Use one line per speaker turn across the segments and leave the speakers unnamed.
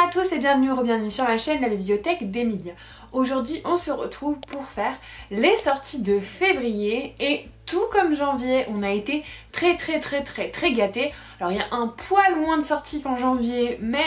à tous et bienvenue ou bienvenue sur ma chaîne La Bibliothèque d'Emilia. Aujourd'hui on se retrouve pour faire les sorties de février et tout comme janvier on a été très gâtés. Alors il y a un poil moins de sorties qu'en janvier mais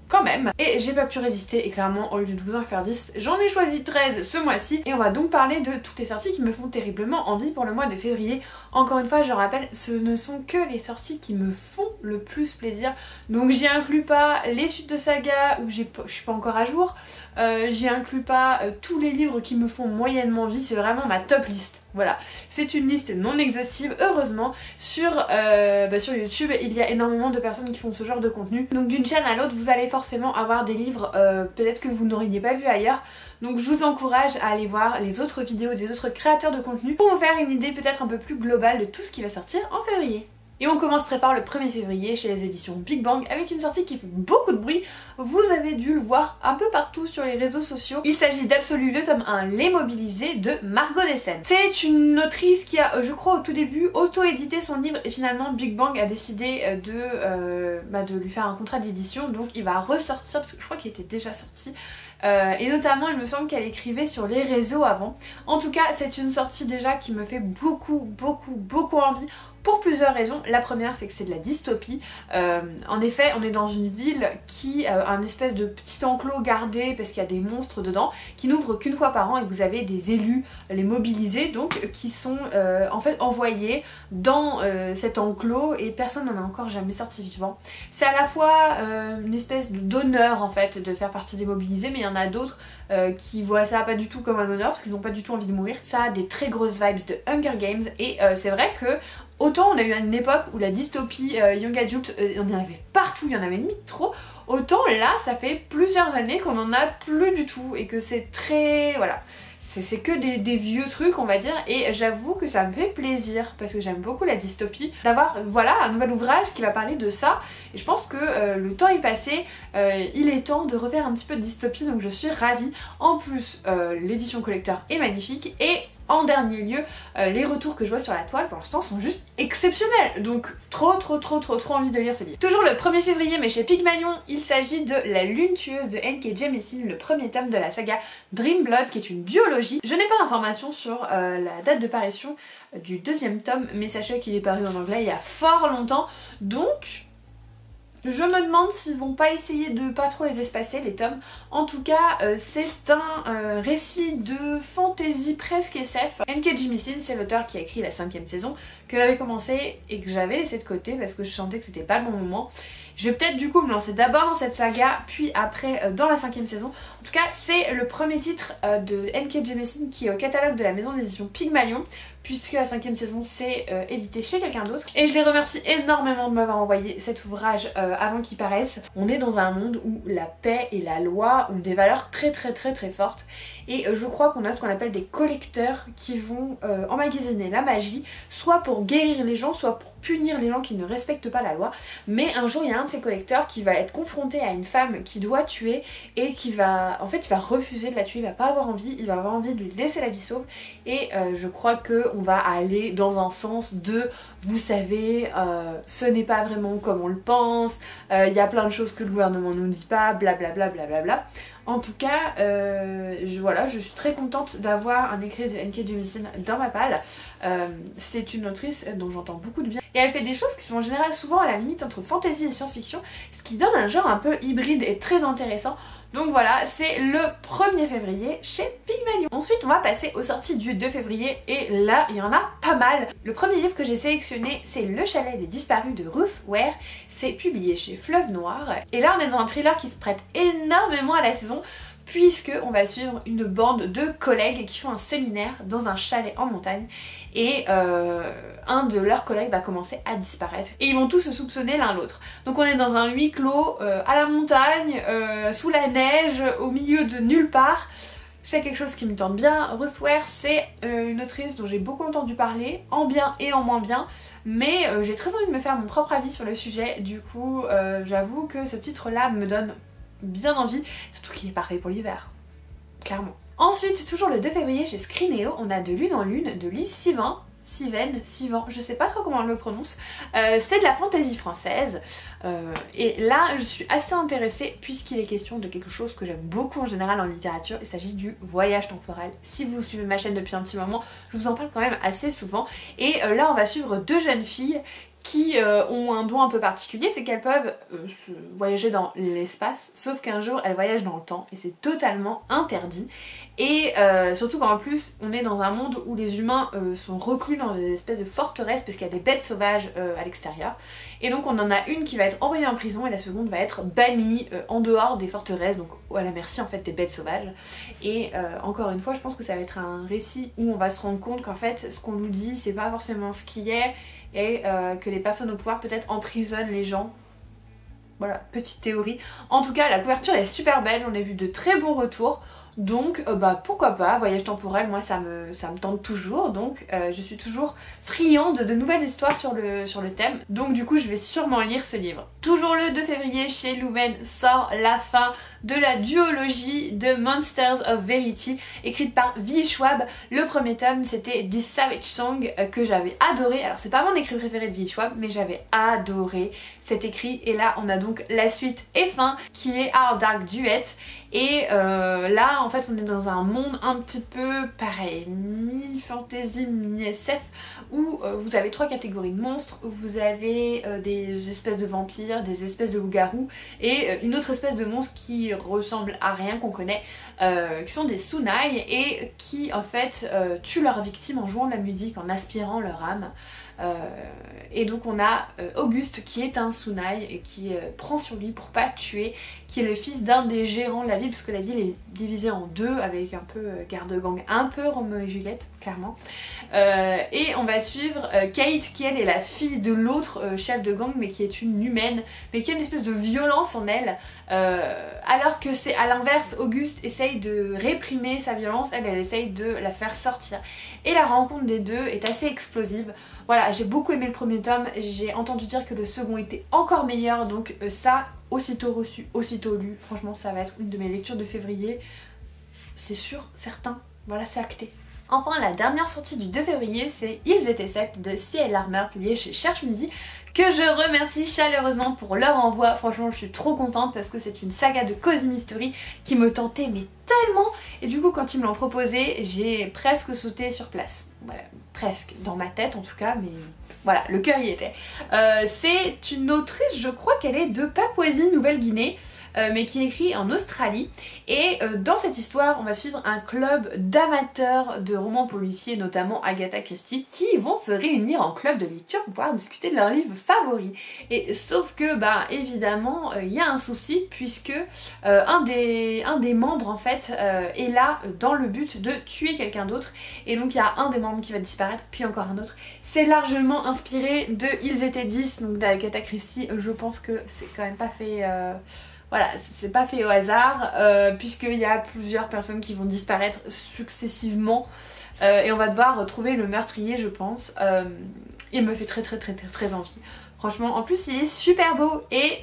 quand même. Et j'ai pas pu résister et clairement au lieu de vous en faire 10, j'en ai choisi 13 ce mois-ci. Et on va donc parler de toutes les sorties qui me font terriblement envie pour le mois de février. Encore une fois je rappelle, ce ne sont que les sorties qui me font le plus plaisir. Donc j'y inclus pas les suites de saga où je suis pas encore à jour. J'y inclus pas tous les livres qui me font moyennement envie, c'est vraiment ma top liste. Voilà, c'est une liste non exhaustive, heureusement. Sur YouTube, il y a énormément de personnes qui font ce genre de contenu. Donc d'une chaîne à l'autre, vous allez forcément avoir des livres peut-être que vous n'auriez pas vu ailleurs. Donc je vous encourage à aller voir les autres vidéos des autres créateurs de contenu pour vous faire une idée peut-être un peu plus globale de tout ce qui va sortir en février. Et on commence très fort le 1er février chez les éditions Big Bang avec une sortie qui fait beaucoup de bruit. Vous avez dû le voir un peu partout sur les réseaux sociaux. Il s'agit d'Absolu, le tome 1, Les Mobilisés de Margot Dessen. C'est une autrice qui a, je crois au tout début, auto-édité son livre et finalement Big Bang a décidé de lui faire un contrat d'édition. Donc il va ressortir, parce que je crois qu'il était déjà sorti. Et notamment il me semble qu'elle écrivait sur les réseaux avant. En tout cas c'est une sortie déjà qui me fait beaucoup envie pour plusieurs raisons. La première c'est que c'est de la dystopie. En effet on est dans une ville qui a un espèce de petit enclos gardé parce qu'il y a des monstres dedans qui n'ouvre qu'une fois par an et vous avez des élus, les mobilisés donc, qui sont en fait envoyés dans cet enclos et personne n'en a encore jamais sorti vivant. C'est à la fois une espèce d'honneur en fait de faire partie des mobilisés, mais il y en a d'autres qui voient ça pas du tout comme un honneur parce qu'ils n'ont pas du tout envie de mourir. Ça a des très grosses vibes de Hunger Games et c'est vrai que autant on a eu une époque où la dystopie Young Adult, on y en avait partout, il y en avait limite trop, autant là ça fait plusieurs années qu'on en a plus du tout et que c'est très... voilà. C'est que des vieux trucs on va dire et j'avoue que ça me fait plaisir parce que j'aime beaucoup la dystopie d'avoir voilà un nouvel ouvrage qui va parler de ça et je pense que le temps est passé, il est temps de refaire un petit peu de dystopie donc je suis ravie. En plus l'édition collector est magnifique et en dernier lieu, les retours que je vois sur la toile pour l'instant sont juste exceptionnels. Donc trop envie de lire ce livre. Toujours le 1er février mais chez Pygmalion, il s'agit de La Lune Tueuse de N.K. Jemisin, le premier tome de la saga Dream Blood qui est une duologie. Je n'ai pas d'informations sur la date de parution du deuxième tome mais sachez qu'il est paru en anglais il y a fort longtemps donc... je me demande s'ils vont pas essayer de pas trop les espacer les tomes. En tout cas c'est un récit de fantasy presque SF. N.K. Jemisin c'est l'auteur qui a écrit la 5e saison que j'avais commencé et que j'avais laissé de côté parce que je sentais que c'était pas le bon moment. Je vais peut-être du coup me lancer d'abord dans cette saga puis après dans la 5e saison. En tout cas c'est le premier titre de N.K. Jemisin qui est au catalogue de la maison d'édition Pygmalion puisque la 5e saison c'est édité chez quelqu'un d'autre. Et je les remercie énormément de m'avoir envoyé cet ouvrage avant qu'il paraisse. On est dans un monde où la paix et la loi ont des valeurs très fortes et je crois qu'on a ce qu'on appelle des collecteurs qui vont emmagasiner la magie soit pour guérir les gens soit pour punir les gens qui ne respectent pas la loi. Mais un jour il y a un de ces collecteurs qui va être confronté à une femme qui doit tuer et qui va en fait il va refuser de la tuer, il va pas avoir envie, il va avoir envie de lui laisser la vie sauve et je crois que on va aller dans un sens de vous savez ce n'est pas vraiment comme on le pense, il y a plein de choses que le gouvernement nous dit pas, blablabla. En tout cas, voilà, je suis très contente d'avoir un écrit de N.K. Jemisin dans ma palle. C'est une autrice dont j'entends beaucoup de bien. Et elle fait des choses qui sont en général souvent à la limite entre fantasy et science-fiction, ce qui donne un genre un peu hybride et très intéressant. Donc voilà, c'est le 1er février chez Pygmalion. Ensuite, on va passer aux sorties du 2 février et là, il y en a pas mal. Le premier livre que j'ai sélectionné, c'est Le Chalet des Disparus de Ruth Ware. C'est publié chez Fleuve Noir. Et là, on est dans un thriller qui se prête énormément à la saison puisque on va suivre une bande de collègues qui font un séminaire dans un chalet en montagne et un de leurs collègues va commencer à disparaître et ils vont tous se soupçonner l'un l'autre. Donc on est dans un huis clos à la montagne, sous la neige, au milieu de nulle part. C'est quelque chose qui me tente bien. Ruth Ware c'est une autrice dont j'ai beaucoup entendu parler, en bien et en moins bien, mais j'ai très envie de me faire mon propre avis sur le sujet. Du coup j'avoue que ce titre là me donne bien envie, surtout qu'il est parfait pour l'hiver, clairement. Ensuite, toujours le 2 février chez Scrinéo, on a De Lune en Lune de Lise Sivin. Sivan, je sais pas trop comment on le prononce. C'est de la fantaisie française. Et là, je suis assez intéressée puisqu'il est question de quelque chose que j'aime beaucoup en général en littérature. Il s'agit du voyage temporel. Si vous suivez ma chaîne depuis un petit moment, je vous en parle quand même assez souvent. Et là, on va suivre deux jeunes filles qui ont un don un peu particulier, c'est qu'elles peuvent voyager dans l'espace, sauf qu'un jour elles voyagent dans le temps et c'est totalement interdit. Et surtout qu'en plus on est dans un monde où les humains sont reclus dans des espèces de forteresses parce qu'il y a des bêtes sauvages à l'extérieur. Et donc on en a une qui va être envoyée en prison et la seconde va être bannie en dehors des forteresses, donc à la merci en fait des bêtes sauvages. Et encore une fois je pense que ça va être un récit où on va se rendre compte qu'en fait ce qu'on nous dit c'est pas forcément ce qui est, et que les personnes au pouvoir peut-être emprisonnent les gens. Voilà, petite théorie. En tout cas, la couverture est super belle, on a vu de très bons retours. Donc pourquoi pas, voyage temporel, moi ça me tente toujours, donc je suis toujours friande de nouvelles histoires sur le thème, donc du coup je vais sûrement lire ce livre. Toujours le 2 février chez Lumen sort la fin de la duologie de Monsters of Verity, écrite par V. Schwab. Le premier tome c'était This Savage Song que j'avais adoré, alors c'est pas mon écrit préféré de V. Schwab mais j'avais adoré cet écrit, et là on a donc la suite et fin qui est Our Dark Duet. Et là en fait on est dans un monde un petit peu pareil, mi-fantasy, mi-SF, où vous avez 3 catégories de monstres. Vous avez des espèces de vampires, des espèces de loups-garous et une autre espèce de monstre qui ressemble à rien qu'on connaît, qui sont des Sunai et qui en fait tuent leurs victimes en jouant de la musique, en aspirant leur âme. Et donc on a Auguste qui est un Sunai et qui prend sur lui pour pas tuer, qui est le fils d'un des gérants de la ville, parce que la ville est divisée en deux avec un peu garde-gang, un peu Roméo et Juliette clairement. Et on va suivre Kate qui elle est la fille de l'autre chef de gang mais qui est une humaine, mais qui a une espèce de violence en elle, alors que c'est à l'inverse, Auguste essaye de réprimer sa violence, elle essaye de la faire sortir. Et la rencontre des deux est assez explosive. Voilà, j'ai beaucoup aimé le premier tome, j'ai entendu dire que le second était encore meilleur, donc ça, aussitôt reçu, aussitôt lu, franchement ça va être une de mes lectures de février, c'est sûr, certain, voilà c'est acté. Enfin la dernière sortie du 2 février c'est Ils étaient 7 de C.L. Armer, publié chez Cherche Midi, que je remercie chaleureusement pour leur envoi. Franchement je suis trop contente parce que c'est une saga de Cozy Mystery qui me tentait mais tellement, et du coup quand ils me l'ont proposé j'ai presque sauté sur place. Voilà, presque, dans ma tête en tout cas, mais voilà, le cœur y était. C'est une autrice, je crois qu'elle est de Papouasie-Nouvelle-Guinée, mais qui écrit en Australie. Et dans cette histoire, on va suivre un club d'amateurs de romans policiers, notamment Agatha Christie, qui vont se réunir en club de lecture pour pouvoir discuter de leurs livres favoris. Et sauf que, évidemment, il y a un souci, puisque un des membres, en fait, est là dans le but de tuer quelqu'un d'autre. Et donc, il y a un des membres qui va disparaître, puis encore un autre. C'est largement inspiré de Ils étaient 10, donc d'Agatha Christie. Je pense que c'est quand même pas fait... Voilà, c'est pas fait au hasard, puisqu'il y a plusieurs personnes qui vont disparaître successivement et on va devoir trouver le meurtrier, je pense. Il me fait très envie. Franchement, en plus il est super beau et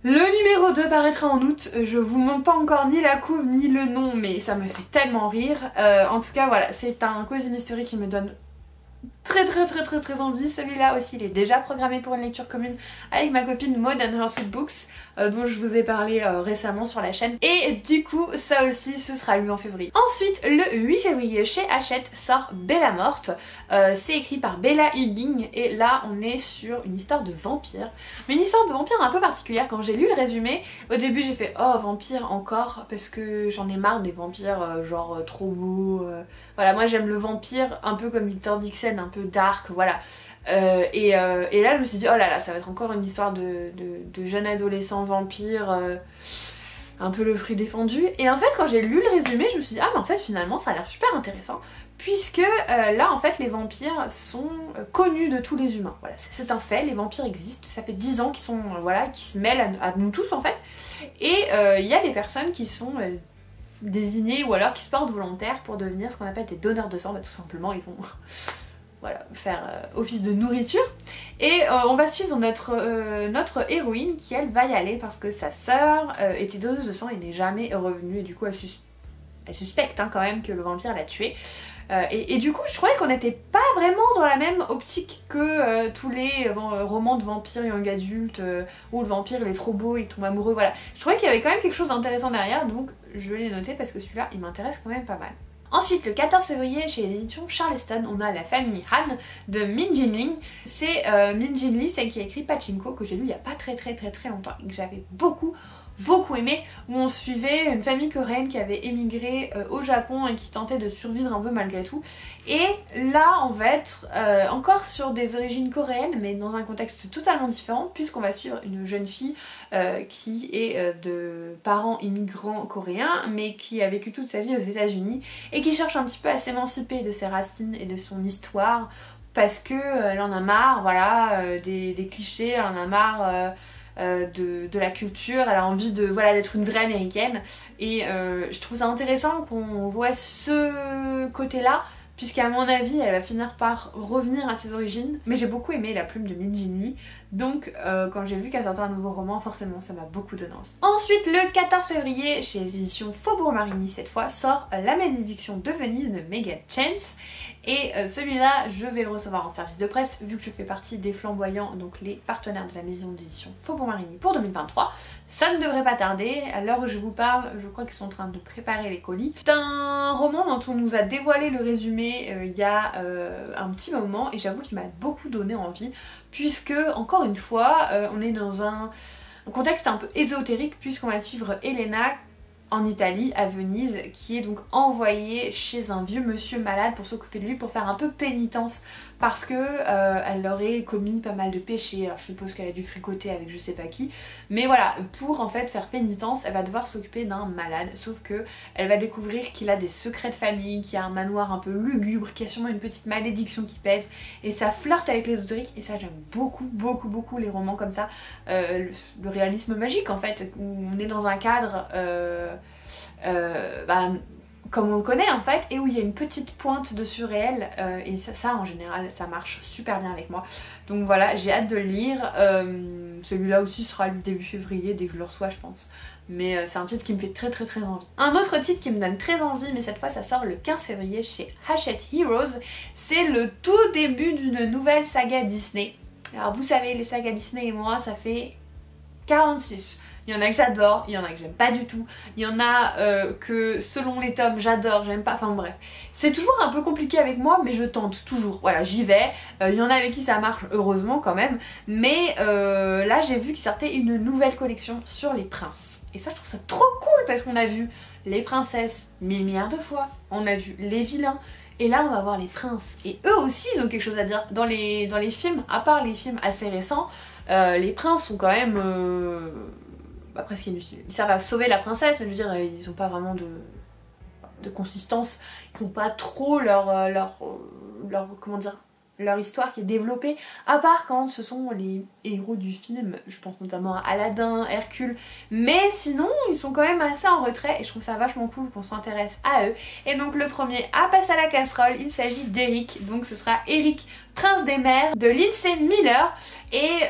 le numéro 2 paraîtra en août. Je vous montre pas encore ni la couve ni le nom, mais ça me fait tellement rire. En tout cas, voilà, c'est un Cozy Mystery qui me donne très envie. Celui-là aussi il est déjà programmé pour une lecture commune avec ma copine Maud and Her Sweet Books, dont je vous ai parlé récemment sur la chaîne, et du coup ça aussi ce sera lu en février. Ensuite le 8 février chez Hachette sort Bella Morte, c'est écrit par Bella Higgins et là on est sur une histoire de vampire, mais une histoire de vampire un peu particulière. Quand j'ai lu le résumé au début j'ai fait oh vampire encore, parce que j'en ai marre des vampires genre trop beaux, voilà moi j'aime le vampire un peu comme Victor Dixon, un peu dark, voilà. Et là je me suis dit oh là là ça va être encore une histoire de jeune adolescent vampire, un peu le fruit défendu. Et en fait quand j'ai lu le résumé je me suis dit ah mais en fait finalement ça a l'air super intéressant, puisque là en fait les vampires sont connus de tous les humains, voilà c'est un fait, les vampires existent, ça fait 10 ans qu'ils sont voilà, qui se mêlent à nous tous en fait, et il y a des personnes qui sont désignées ou alors qui se portent volontaires pour devenir ce qu'on appelle des donneurs de sang, tout simplement ils vont voilà, faire office de nourriture. Et on va suivre notre héroïne qui elle va y aller parce que sa sœur était donneuse de sang et n'est jamais revenue, et du coup elle suspecte quand même que le vampire l'a tuée. Et du coup je trouvais qu'on n'était pas vraiment dans la même optique que tous les romans de vampires young adultes où le vampire il est trop beau, il tombe amoureux, voilà. Je trouvais qu'il y avait quand même quelque chose d'intéressant derrière, donc je l'ai noté parce que celui-là il m'intéresse quand même pas mal. Ensuite, le 14 février, chez les éditions Charleston, on a La famille Han de Min Jinling. C'est Min Jinling, celle qui a écrit Pachinko, que j'ai lu il n'y a pas très longtemps et que j'avais beaucoup aimé, où on suivait une famille coréenne qui avait émigré au Japon et qui tentait de survivre un peu malgré tout. Et là on va être encore sur des origines coréennes mais dans un contexte totalement différent, puisqu'on va suivre une jeune fille qui est de parents immigrants coréens mais qui a vécu toute sa vie aux États-Unis et qui cherche un petit peu à s'émanciper de ses racines et de son histoire parce que elle en a marre, voilà, des clichés, elle en a marre de la culture, elle a envie de, voilà, d'être une vraie américaine. Et je trouve ça intéressant qu'on voit ce côté-là, puisqu'à mon avis elle va finir par revenir à ses origines. Mais j'ai beaucoup aimé la plume de Min Jinlee, donc quand j'ai vu qu'elle sortait un nouveau roman, forcément ça m'a beaucoup donné envie. Ensuite, le 14 février, chez les éditions Faubourg Marigny cette fois, sort La malédiction de Venise de Megan Chance. Et celui-là, je vais le recevoir en service de presse, vu que je fais partie des flamboyants, donc les partenaires de la maison d'édition Faubourg Marigny pour 2023. Ça ne devrait pas tarder, à l'heure où je vous parle, je crois qu'ils sont en train de préparer les colis. C'est un roman dont on nous a dévoilé le résumé il y a un petit moment, et j'avoue qu'il m'a beaucoup donné envie, puisque, encore une fois, on est dans un contexte un peu ésotérique, puisqu'on va suivre Elena en Italie, à Venise, qui est donc envoyée chez un vieux monsieur malade pour s'occuper de lui, pour faire un peu pénitence parce que elle aurait commis pas mal de péchés. Alors je suppose qu'elle a dû fricoter avec je sais pas qui, mais voilà, pour en fait faire pénitence, elle va devoir s'occuper d'un malade, sauf que elle va découvrir qu'il a des secrets de famille, qu'il y a un manoir un peu lugubre, qu'il y a sûrement une petite malédiction qui pèse, et ça flirte avec l'ésotérique, et ça j'aime beaucoup les romans comme ça, le réalisme magique en fait, où on est dans un cadre comme on le connaît en fait, et où il y a une petite pointe de surréel, et ça en général ça marche super bien avec moi. Donc voilà, j'ai hâte de le lire. Celui-là aussi sera lu début février dès que je le reçois je pense. Mais c'est un titre qui me fait très envie. Un autre titre qui me donne très envie, mais cette fois ça sort le 15 février chez Hachette Heroes. C'est le tout début d'une nouvelle saga Disney. Alors vous savez, les sagas Disney et moi ça fait 46. Il y en a que j'adore, il y en a que j'aime pas du tout, il y en a que selon les tomes j'adore, j'aime pas, enfin bref. C'est toujours un peu compliqué avec moi, mais je tente toujours, voilà, j'y vais. Il y en a avec qui ça marche, heureusement quand même, mais là j'ai vu qu'il sortait une nouvelle collection sur les princes. Et ça je trouve ça trop cool parce qu'on a vu les princesses 1000 milliards de fois, on a vu les vilains, et là on va voir les princes. Et eux aussi ils ont quelque chose à dire dans les films, à part les films assez récents, les princes sont quand même... Après ce qui est inutile. Ils servent à sauver la princesse, mais je veux dire, ils ont pas vraiment de consistance. Ils n'ont pas trop comment dire, leur histoire qui est développée, à part quand ce sont les héros du film. Je pense notamment à Aladdin, Hercule, mais sinon ils sont quand même assez en retrait et je trouve ça vachement cool qu'on s'intéresse à eux. Et donc le premier à passer à la casserole, il s'agit d'Eric, donc ce sera Eric, prince des mers, de Lindsay Miller. Et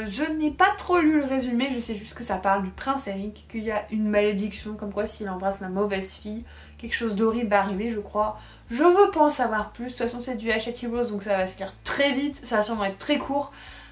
je n'ai pas trop lu le résumé, je sais juste que ça parle du prince Eric, qu'il y a une malédiction, comme quoi s'il embrasse la mauvaise fille, quelque chose d'horrible va arriver je crois. Je veux pas en savoir plus, de toute façon c'est du Hachette Heroes donc ça va se lire très vite, ça va sûrement être très court,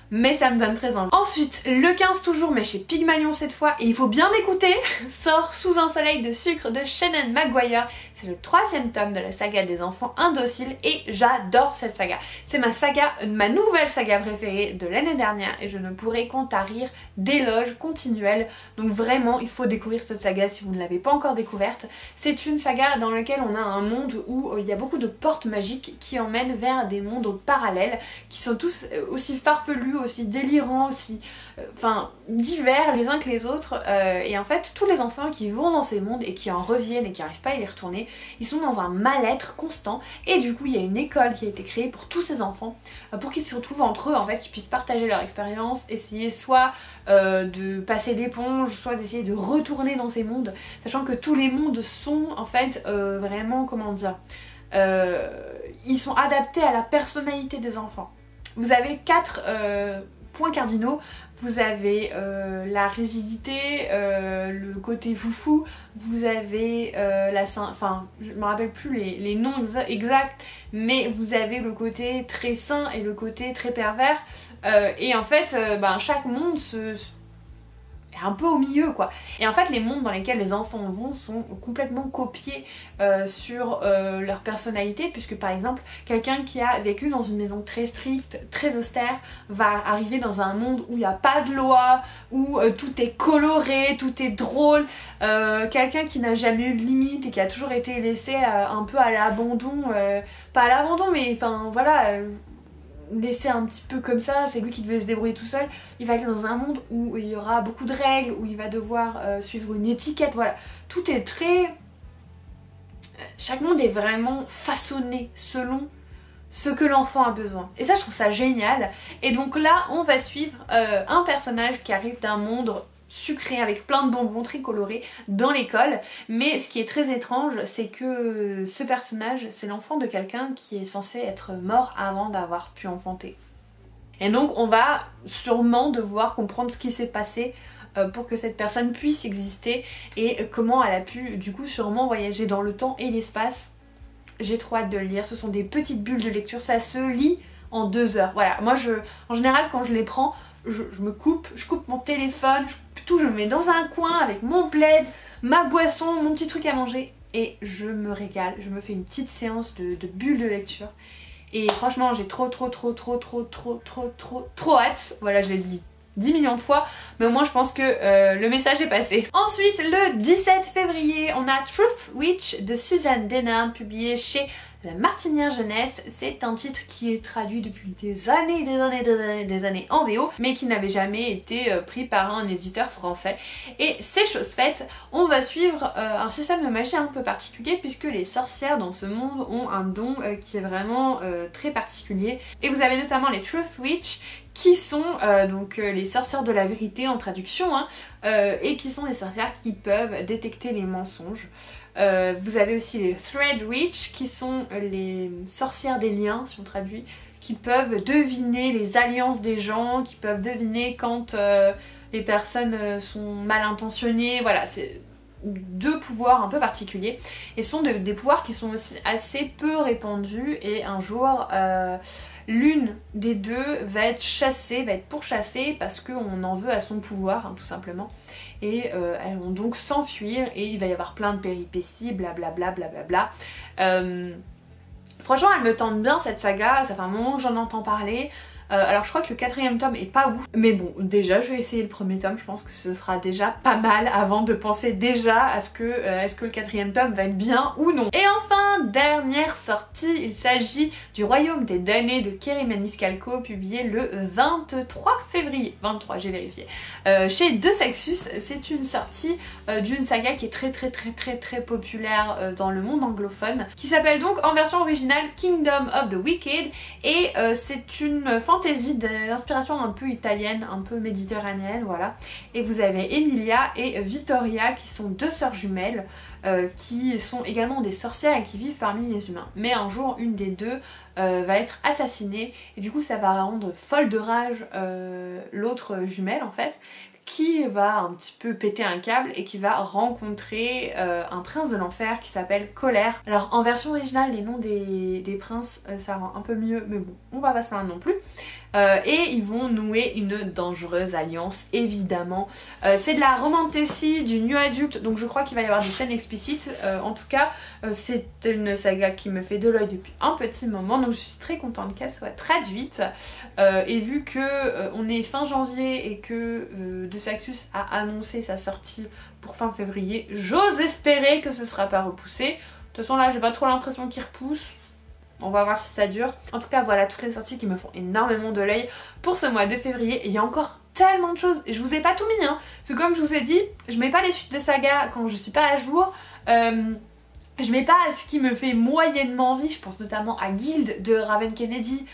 mais ça me donne très envie. Ensuite, le 15 toujours, mais chez Pygmalion cette fois, et il faut bien m'écouter, sort Sous un soleil de sucre de Shannon Maguire. C'est le 3e tome de la saga des enfants indociles et j'adore cette saga. C'est ma nouvelle saga préférée de l'année dernière et je ne pourrai qu'en tarir d'éloges continuels. Donc vraiment, il faut découvrir cette saga si vous ne l'avez pas encore découverte. C'est une saga dans laquelle on a un monde où il y a beaucoup de portes magiques qui emmènent vers des mondes parallèles qui sont tous aussi farfelus, aussi délirants, aussi enfin divers les uns que les autres, et en fait tous les enfants qui vont dans ces mondes et qui en reviennent et qui n'arrivent pas à y retourner, ils sont dans un mal-être constant, et du coup il y a une école qui a été créée pour tous ces enfants, pour qu'ils se retrouvent entre eux en fait, qu'ils puissent partager leur expérience, essayer soit de passer l'éponge, soit d'essayer de retourner dans ces mondes, sachant que tous les mondes sont en fait vraiment, comment dire, ils sont adaptés à la personnalité des enfants. Vous avez 4 points cardinaux. Vous avez la rigidité, le côté foufou, vous avez enfin je me rappelle plus les noms exacts, mais vous avez le côté très sain et le côté très pervers. Et en fait, chaque monde est un peu au milieu quoi. Et en fait les mondes dans lesquels les enfants vont sont complètement copiés sur leur personnalité, puisque par exemple quelqu'un qui a vécu dans une maison très stricte, très austère, va arriver dans un monde où il n'y a pas de loi, où tout est coloré, tout est drôle. Quelqu'un qui n'a jamais eu de limite et qui a toujours été laissé un peu à l'abandon, pas à l'abandon mais enfin voilà, laissé un petit peu comme ça, c'est lui qui devait se débrouiller tout seul, il va aller dans un monde où il y aura beaucoup de règles, où il va devoir suivre une étiquette, voilà. Tout est très... Chaque monde est vraiment façonné selon ce que l'enfant a besoin. Et ça, je trouve ça génial. Et donc là, on va suivre un personnage qui arrive d'un monde sucré avec plein de bonbons très colorés dans l'école, mais ce qui est très étrange, c'est que ce personnage, c'est l'enfant de quelqu'un qui est censé être mort avant d'avoir pu enfanter. Et donc on va sûrement devoir comprendre ce qui s'est passé pour que cette personne puisse exister et comment elle a pu du coup sûrement voyager dans le temps et l'espace. J'ai trop hâte de le lire, ce sont des petites bulles de lecture, ça se lit en 2 heures. Voilà, moi en général quand je les prends, je coupe mon téléphone, je me mets dans un coin avec mon plaid, ma boisson, mon petit truc à manger et je me régale, je me fais une petite séance de bulles de lecture. Et franchement j'ai trop hâte. Voilà, je l'ai dit 10 millions de fois, mais au moins je pense que le message est passé. Ensuite, le 17 février, on a Truth Witch de Suzanne Denan, publié chez La Martinière Jeunesse. C'est un titre qui est traduit depuis des années en VO, mais qui n'avait jamais été pris par un éditeur français. Et c'est chose faite, on va suivre un système de magie un peu particulier, puisque les sorcières dans ce monde ont un don qui est vraiment très particulier. Et vous avez notamment les Truth Witch, qui sont donc les sorcières de la vérité en traduction, hein, et qui sont des sorcières qui peuvent détecter les mensonges. Vous avez aussi les Thread Witch, qui sont les sorcières des liens, si on traduit, qui peuvent deviner les alliances des gens, qui peuvent deviner quand les personnes sont mal intentionnées. Voilà, c'est 2 pouvoirs un peu particuliers, et ce sont des pouvoirs qui sont aussi assez peu répandus, et un jour l'une des 2 va être chassée, va être pourchassée parce qu'on en veut à son pouvoir, hein, tout simplement. Et elles vont donc s'enfuir et il va y avoir plein de péripéties, blablabla, blablabla. Franchement, elle me tente bien cette saga, ça fait un moment que j'en entends parler. Alors je crois que le 4e tome est pas ouf, mais bon, déjà je vais essayer le 1er tome, je pense que ce sera déjà pas mal avant de penser déjà à ce que est-ce que le 4e tome va être bien ou non. Et enfin, dernière sortie, il s'agit du Royaume des damnés de Kerry Maniscalco, publié le 23 février, 23 j'ai vérifié, chez De Saxus. C'est une sortie d'une saga qui est très populaire dans le monde anglophone, qui s'appelle donc en version originale Kingdom of the Wicked, et c'est une fantasy d'inspiration un peu italienne, un peu méditerranéenne, voilà. Et vous avez Emilia et Vittoria qui sont 2 sœurs jumelles qui sont également des sorcières et qui vivent parmi les humains. Mais un jour, une des 2 va être assassinée et du coup ça va rendre folle de rage l'autre jumelle en fait, qui va un petit peu péter un câble et qui va rencontrer un prince de l'enfer qui s'appelle Colère. Alors en version originale, les noms des princes, ça rend un peu mieux, mais bon, on va pas se plaindre non plus. Et ils vont nouer une dangereuse alliance, évidemment. C'est de la romantasy, du new adulte, donc je crois qu'il va y avoir des scènes explicites. En tout cas, c'est une saga qui me fait de l'œil depuis un petit moment, donc je suis très contente qu'elle soit traduite. Et vu que on est fin janvier et que De Saxus a annoncé sa sortie pour fin février, j'ose espérer que ce sera pas repoussé. De toute façon là, j'ai pas trop l'impression qu'il repousse. On va voir si ça dure. En tout cas, voilà toutes les sorties qui me font énormément de l'œil pour ce mois de février. Et il y a encore tellement de choses. Et je vous ai pas tout mis, hein. Parce que comme je vous ai dit, je mets pas les suites de saga quand je suis pas à jour. Je mets pas ce qui me fait moyennement envie. Je pense notamment à Guild de Raven Kennedy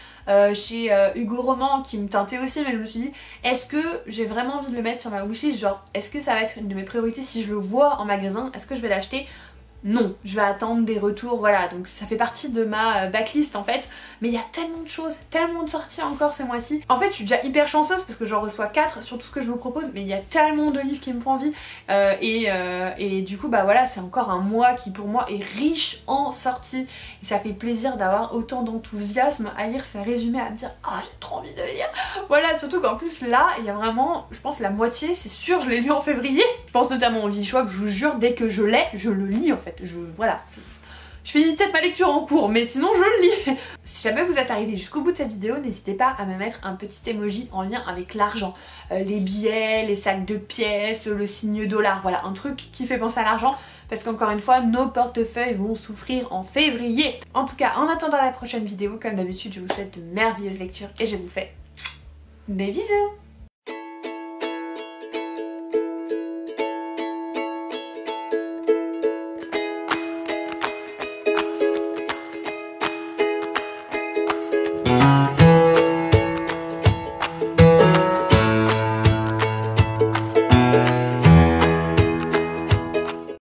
chez Hugo Roman qui me tentait aussi. Mais je me suis dit, est-ce que j'ai vraiment envie de le mettre sur ma wishlist? Genre, est-ce que ça va être une de mes priorités si je le vois en magasin? Est-ce que je vais l'acheter? non, je vais attendre des retours, voilà, donc ça fait partie de ma backlist en fait, mais il y a tellement de choses, tellement de sorties encore ce mois-ci. En fait je suis déjà hyper chanceuse parce que j'en reçois 4 sur tout ce que je vous propose, mais il y a tellement de livres qui me font envie et du coup bah voilà, c'est encore un mois qui pour moi est riche en sorties et ça fait plaisir d'avoir autant d'enthousiasme à lire ces résumés, à me dire ah j'ai trop envie de lire, voilà, surtout qu'en plus là il y a vraiment, je pense la moitié, c'est sûr je l'ai lu en février, je pense notamment au Vichois, je vous jure dès que je l'ai, je le lis en fait. Voilà, je finis peut-être ma lecture en cours, mais sinon je le lis. Si jamais vous êtes arrivé jusqu'au bout de cette vidéo, n'hésitez pas à me mettre un petit emoji en lien avec l'argent. Les billets, les sacs de pièces, le signe dollar, voilà, un truc qui fait penser à l'argent. Parce qu'encore une fois, nos portefeuilles vont souffrir en février. En tout cas, en attendant la prochaine vidéo, comme d'habitude, je vous souhaite de merveilleuses lectures et je vous fais des bisous.